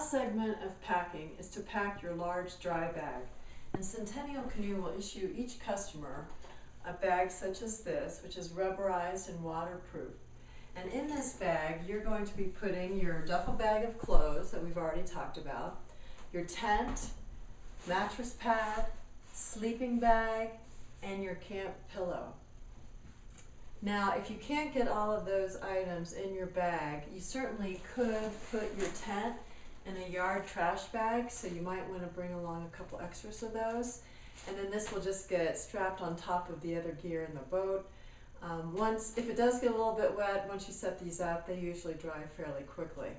last segment of packing is to pack your large dry bag. And Centennial Canoe will issue each customer a bag such as this, which is rubberized and waterproof. And in this bag, you're going to be putting your duffel bag of clothes that we've already talked about, your tent, mattress pad, sleeping bag, and your camp pillow. Now, if you can't get all of those items in your bag, you certainly could put your tent in a yard trash bag, so you might want to bring along a couple extras of those. And then this will just get strapped on top of the other gear in the boat. If it does get a little bit wet, once you set these up, they usually dry fairly quickly.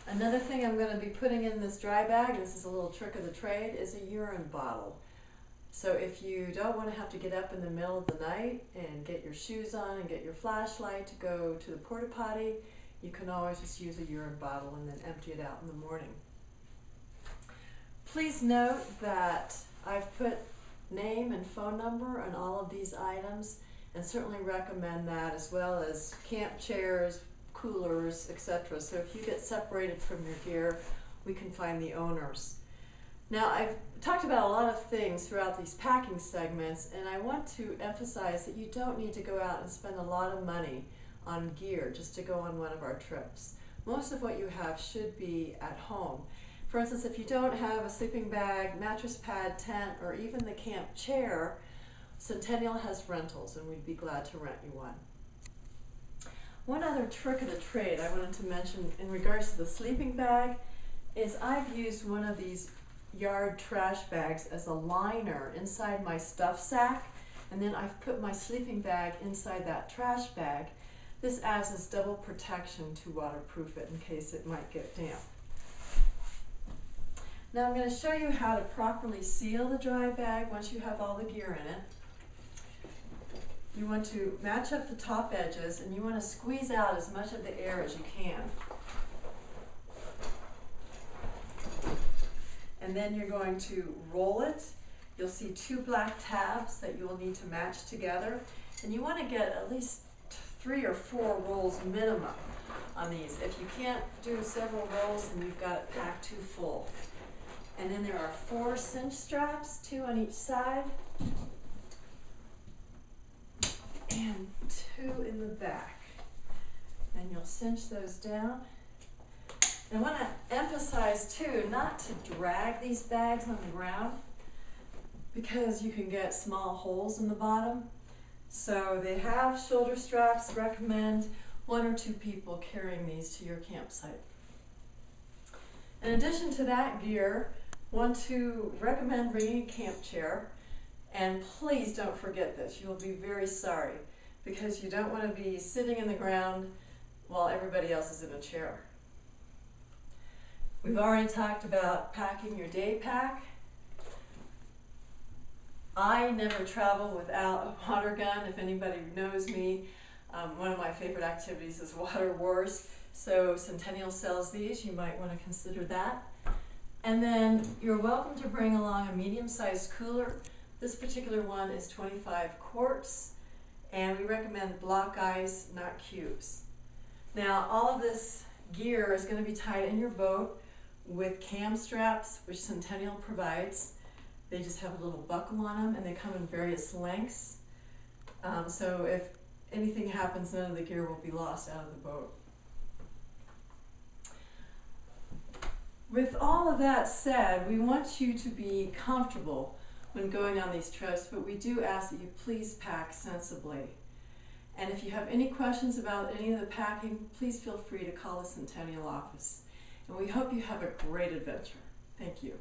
Another thing I'm going to be putting in this dry bag, and this is a little trick of the trade, is a urine bottle. So if you don't want to have to get up in the middle of the night and get your shoes on and get your flashlight to go to the porta potty, you can always just use a urine bottle and then empty it out in the morning. Please note that I've put name and phone number on all of these items, and certainly recommend that, as well as camp chairs, coolers, etc. So if you get separated from your gear, we can find the owners. Now, I've talked about a lot of things throughout these packing segments, and I want to emphasize that you don't need to go out and spend a lot of money on gear just to go on one of our trips. Most of what you have should be at home. For instance, if you don't have a sleeping bag, mattress pad, tent, or even the camp chair, Centennial has rentals, and we'd be glad to rent you one. One other trick of the trade I wanted to mention in regards to the sleeping bag is I've used one of these yard trash bags as a liner inside my stuff sack, and then I've put my sleeping bag inside that trash bag. This adds as double protection to waterproof it in case it might get damp. Now I'm going to show you how to properly seal the dry bag once you have all the gear in it. You want to match up the top edges, and you want to squeeze out as much of the air as you can. And then you're going to roll it. You'll see two black tabs that you will need to match together. And you want to get at least 3 or 4 rolls minimum on these. If you can't do several rolls, then you've got it packed too full. And then there are 4 cinch straps, 2 on each side, and 2 in the back. And you'll cinch those down. I want to emphasize too, not to drag these bags on the ground, because you can get small holes in the bottom. So they have shoulder straps. Recommend 1 or 2 people carrying these to your campsite. In addition to that gear, want to recommend bringing a camp chair. And please don't forget this. You'll be very sorry, because you don't want to be sitting in the ground while everybody else is in a chair. We've already talked about packing your day pack. I never travel without a water gun. If anybody knows me, one of my favorite activities is water wars. So Centennial sells these. You might want to consider that. And then you're welcome to bring along a medium-sized cooler. This particular one is 25 quarts, and we recommend block ice, not cubes. Now, all of this gear is going to be tied in your boat with cam straps, which Centennial provides. They just have a little buckle on them, and they come in various lengths. So if anything happens, none of the gear will be lost out of the boat. With all of that said, we want you to be comfortable when going on these trips, but we do ask that you please pack sensibly. And if you have any questions about any of the packing, please feel free to call the Centennial office. And we hope you have a great adventure. Thank you.